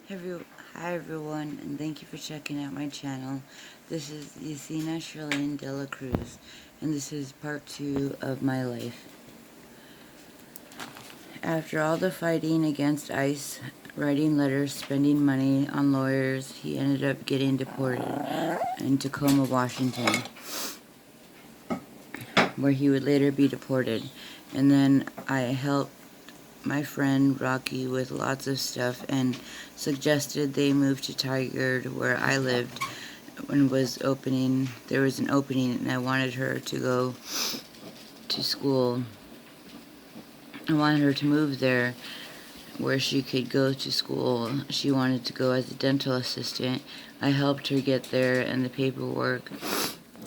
Every- Hi everyone, and thank you for checking out my channel. This is Yesenia Charlene de la Cruz, and this is part 2 of my life. After all the fighting against ICE, writing letters, spending money on lawyers, he ended up getting deported in Tacoma, Washington, where he would later be deported. And then I helped my friend Rocky with lots of stuff and suggested they move to Tigard, where I lived, when there was an opening, and I wanted her to go to school. I wanted her to move there where she could go to school. She wanted to go as a dental assistant. I helped her get there and the paperwork.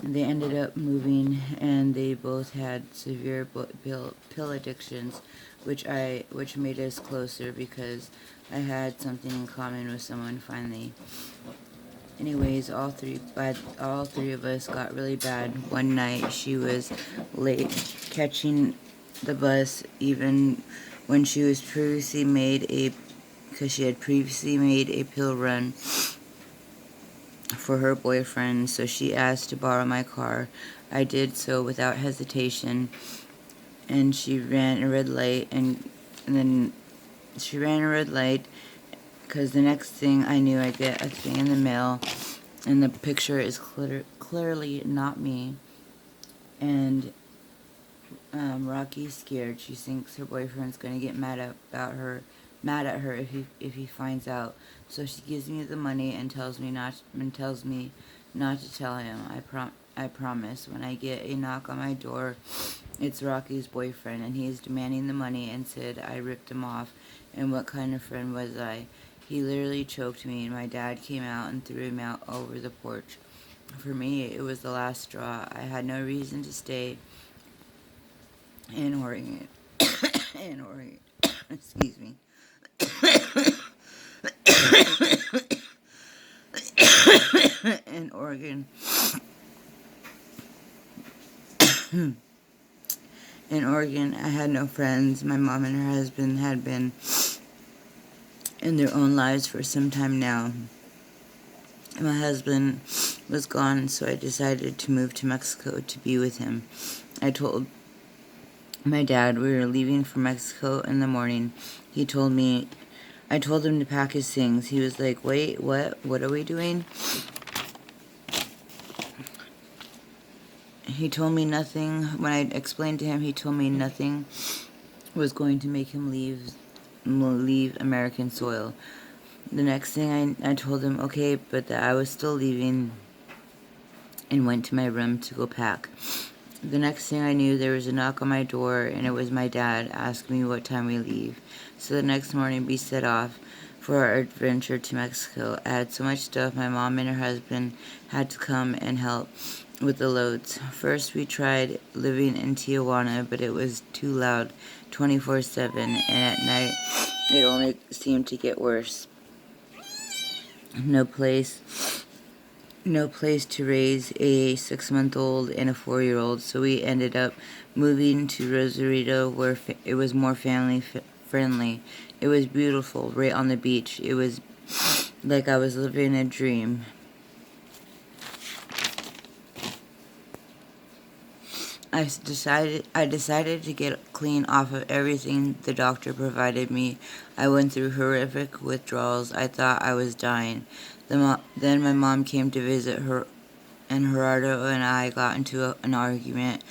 They ended up moving, and they both had severe pill addictions, which made us closer because I had something in common with someone finally. Anyways, all three of us got really bad. One night she was late catching the bus, even when she was because she had previously made a pill run for her boyfriend, so she asked to borrow my car. I did so without hesitation, and she ran a red light, and then she ran a red light, because the next thing I knew, I get a thing in the mail, and the picture is clearly not me, and Rocky's scared. She thinks her boyfriend's gonna get mad at her if he finds out. So she gives me the money and tells me not to tell him. I promise. When I get a knock on my door, it's Rocky's boyfriend, and he is demanding the money and said I ripped him off. And what kind of friend was I? He literally choked me, and my dad came out and threw him out over the porch. For me, it was the last straw. I had no reason to stay in Oregon. in Oregon. Excuse me. in Oregon. In Oregon, I had no friends. My mom and her husband had been in their own lives for some time now. My husband was gone, so I decided to move to Mexico to be with him. I told my dad we were leaving for Mexico in the morning. I told him to pack his things. He was like, wait, what? What are we doing? He told me nothing. When I explained to him, he told me nothing was going to make him leave American soil. The next thing I told him, okay, but that I was still leaving, and went to my room to go pack. The next thing I knew, there was a knock on my door, and it was my dad asking me what time we leave. So the next morning, we set off for our adventure to Mexico. I had so much stuff, my mom and her husband had to come and help with the loads. First, we tried living in Tijuana, but it was too loud 24/7, and at night, it only seemed to get worse. No place to raise a 6-month-old and a 4-year-old, so we ended up moving to Rosarito, where it was more family friendly. It was beautiful, right on the beach. It was like I was living a dream. I decided to get clean off of everything the doctor provided me. I went through horrific withdrawals. I thought I was dying. Then my mom came to visit her, and Gerardo and I got into an argument.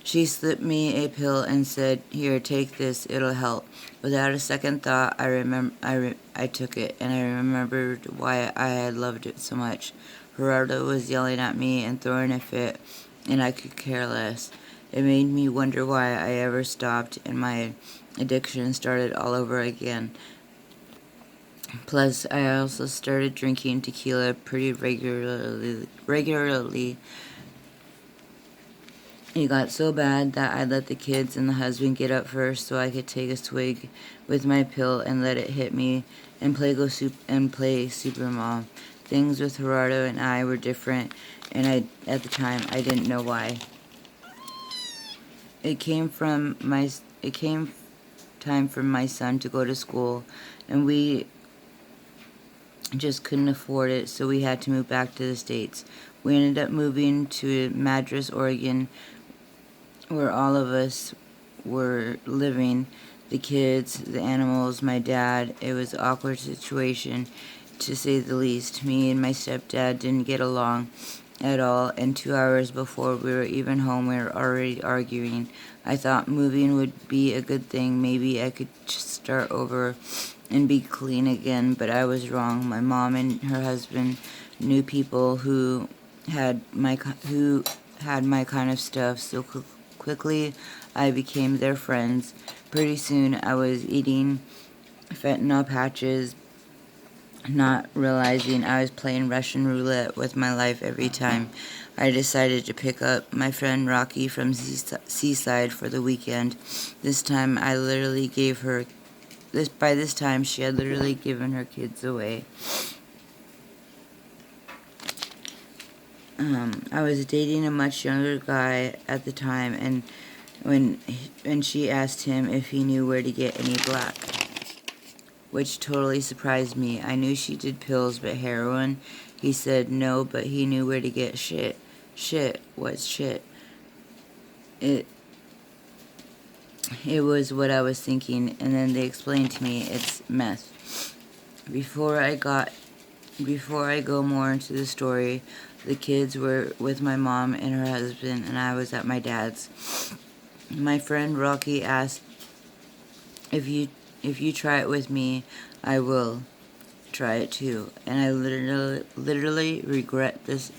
She slipped me a pill and said, "Here, take this. It'll help." Without a second thought, I took it, and I remembered why I had loved it so much. Gerardo was yelling at me and throwing a fit, and I could care less. It made me wonder why I ever stopped, and my addiction started all over again. Plus, I also started drinking tequila pretty regularly. It got so bad that I let the kids and the husband get up first so I could take a swig with my pill and let it hit me and play Super Mom. Things with Gerardo and I were different, and at the time I didn't know why. It came time for my son to go to school, and we just couldn't afford it, so we had to move back to the States. We ended up moving to Madras, Oregon, where all of us were living, the kids, the animals, my dad. It was an awkward situation, to say the least. Me and my stepdad didn't get along at all, and 2 hours before we were even home, we were already arguing. I thought moving would be a good thing. Maybe I could just start over and be clean again, but I was wrong. My mom and her husband knew people who had my kind of stuff, so quickly I became their friends. Pretty soon I was eating fentanyl patches, not realizing I was playing Russian roulette with my life every time. I decided to pick up my friend Rocky from Seaside for the weekend. This time I literally gave her this by this time she had literally given her kids away. I was dating a much younger guy at the time, and when she asked him if he knew where to get any black, which totally surprised me. I knew she did pills, but heroin? He said no, but he knew where to get shit. Shit? What's shit? It was what I was thinking, and then they explained to me it's meth. Before I go more into the story, the kids were with my mom and her husband, and I was at my dad's. My friend Rocky asked, if you try it with me, I will try it too. And I literally regret this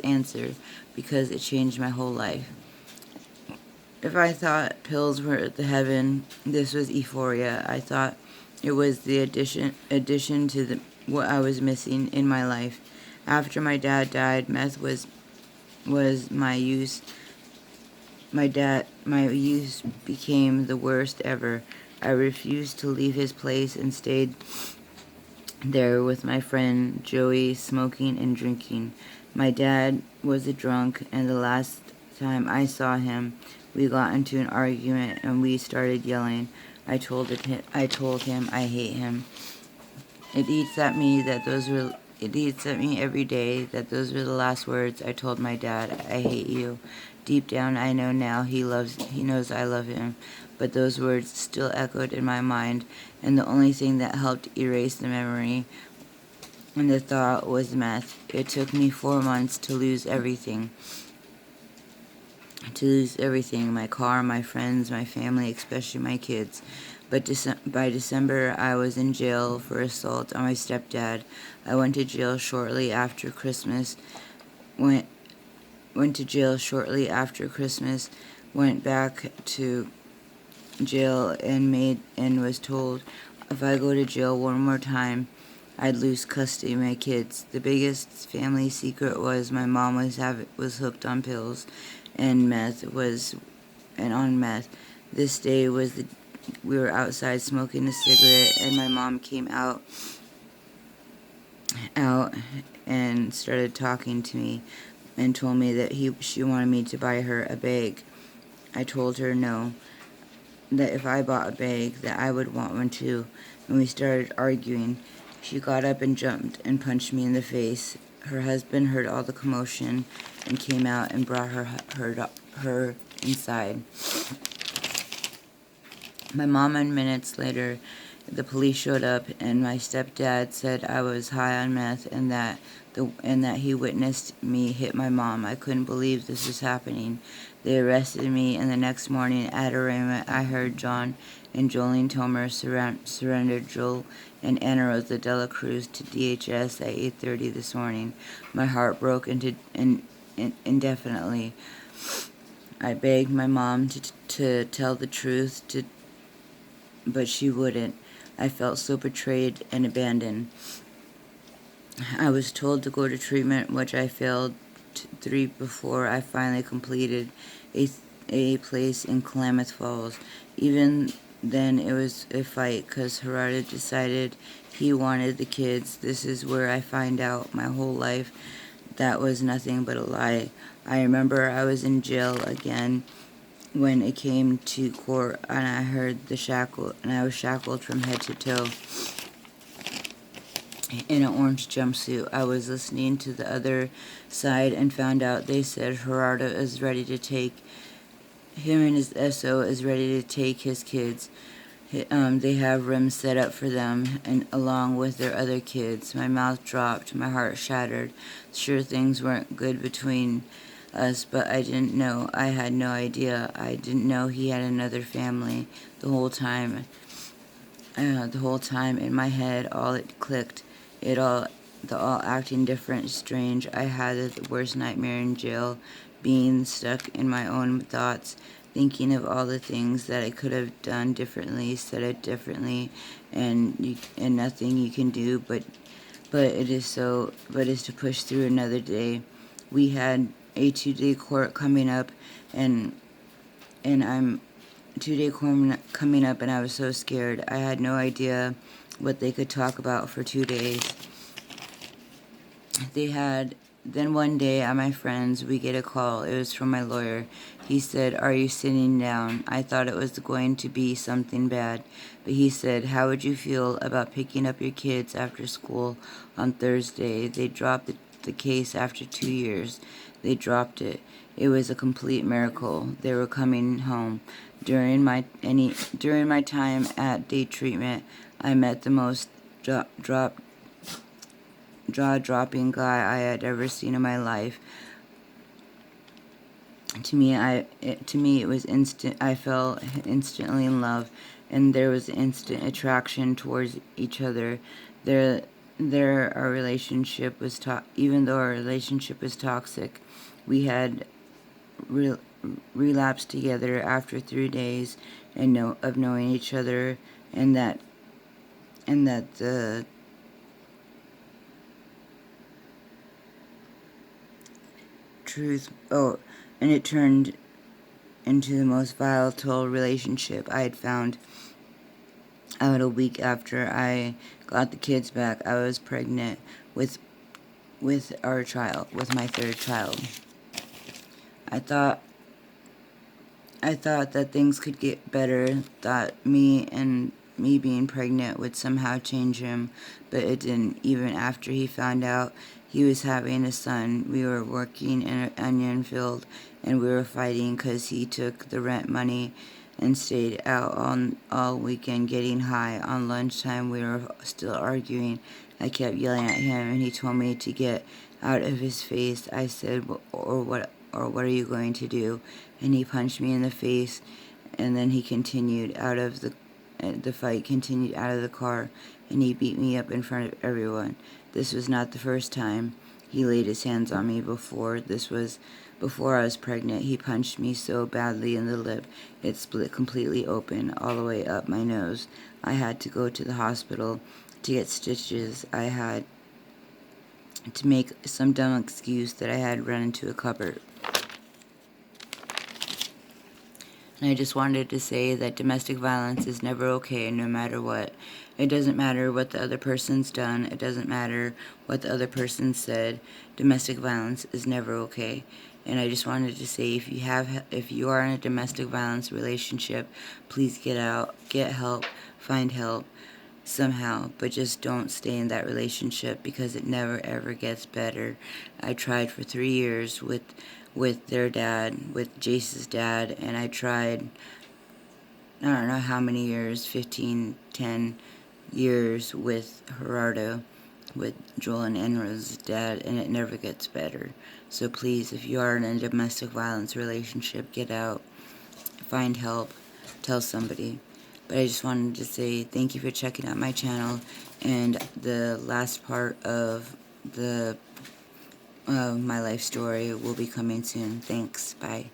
answer because it changed my whole life. If I thought pills were the heaven, this was euphoria. I thought it was the addition to what I was missing in my life. After my dad died, meth was my use. My use became the worst ever. I refused to leave his place and stayed there with my friend Joey, smoking and drinking. My dad was a drunk, and the last time I saw him, we got into an argument and we started yelling. I told him I hate him. It eats at me every day that those were the last words I told my dad. I hate you. Deep down I know now he knows I love him, but those words still echoed in my mind, and the only thing that helped erase the memory and the thought was meth. It took me 4 months to lose everything. My car, my friends, my family, especially my kids. But by December, I was in jail for assault on my stepdad. I went to jail shortly after Christmas. Went to jail shortly after Christmas. Went back to jail and was told if I go to jail one more time, I'd lose custody of my kids. The biggest family secret was my mom was hooked on pills and on meth. This day we were outside smoking a cigarette, and my mom came out and started talking to me and told me that she wanted me to buy her a bag. I told her no, that if I bought a bag that I would want one too, and we started arguing. She got up and jumped and punched me in the face. Her husband heard all the commotion and came out and brought her inside. My mom and minutes later, the police showed up, and my stepdad said I was high on meth and that he witnessed me hit my mom. I couldn't believe this was happening. They arrested me, and the next morning at arraignment, I heard John and Jolene Tomer surrendered Joel and Anna Rosa Dela Cruz to DHS at 8:30 this morning. My heart broke indefinitely. I begged my mom to tell the truth, but she wouldn't. I felt so betrayed and abandoned. I was told to go to treatment, which I failed 3 before I finally completed a place in Klamath Falls. Even then, it was a fight because Gerardo decided he wanted the kids. This is where I find out my whole life that was nothing but a lie. I remember I was in jail again when it came to court, and I was shackled from head to toe. in an orange jumpsuit. I was listening to the other side and found out they said Gerardo is ready to take him and his SO is ready to take his kids. They have rooms set up for them, and along with their other kids. My mouth dropped, my heart shattered. Sure, things weren't good between us, but I didn't know. I had no idea. I didn't know he had another family. The whole time, in my head, all it clicked. The all acting different, strange. I had the worst nightmare in jail, being stuck in my own thoughts, thinking of all the things that I could have done differently, said it differently, and nothing you can do. But it is to push through another day. We had a 2-day court coming up, and I'm 2-day court coming up, and I was so scared. I had no idea what they could talk about for 2 days. Then one day at my friend's, we get a call. It was from my lawyer. He said, "Are you sitting down?" I thought it was going to be something bad, but he said, "How would you feel about picking up your kids after school on Thursday?" They dropped the case after 2 years. They dropped it. It was a complete miracle. They were coming home. During my time at day treatment, I met the most jaw-dropping guy I had ever seen in my life. To me, it was instant. I fell instantly in love, and there was instant attraction towards each other. Our relationship was even though our relationship was toxic, we had relapsed together after 3 days of knowing each other, and that the truth. And it turned into the most volatile relationship I had found out. A week after I got the kids back, I was pregnant with our child, with my third child. I thought that things could get better, thought me being pregnant would somehow change him, but it didn't. Even after he found out he was having a son, we were working in an onion field, and we were fighting because he took the rent money and stayed out all weekend getting high. On lunchtime, we were still arguing. I kept yelling at him, and he told me to get out of his face. I said, what are you going to do? And he punched me in the face, and then he continued out of the fight continued out of the car, and he beat me up in front of everyone. This was not the first time he laid his hands on me before. This was before I was pregnant. He punched me so badly in the lip, it split completely open all the way up my nose. I had to go to the hospital to get stitches. I had to make some dumb excuse that I had run into a cupboard. And I just wanted to say that domestic violence is never okay, no matter what. It doesn't matter what the other person's done. It doesn't matter what the other person said. Domestic violence is never okay. And I just wanted to say, if you are in a domestic violence relationship, please get out, get help, find help somehow, but just don't stay in that relationship, because it never ever gets better. I tried for 3 years with their dad, with Jace's dad, and I tried, I don't know how many years, 15, 10 years with Gerardo, with Joel and Enra's dad, and it never gets better. So please, if you are in a domestic violence relationship, get out, find help, tell somebody. But I just wanted to say thank you for checking out my channel, and the last part of my life story will be coming soon. Thanks. Bye.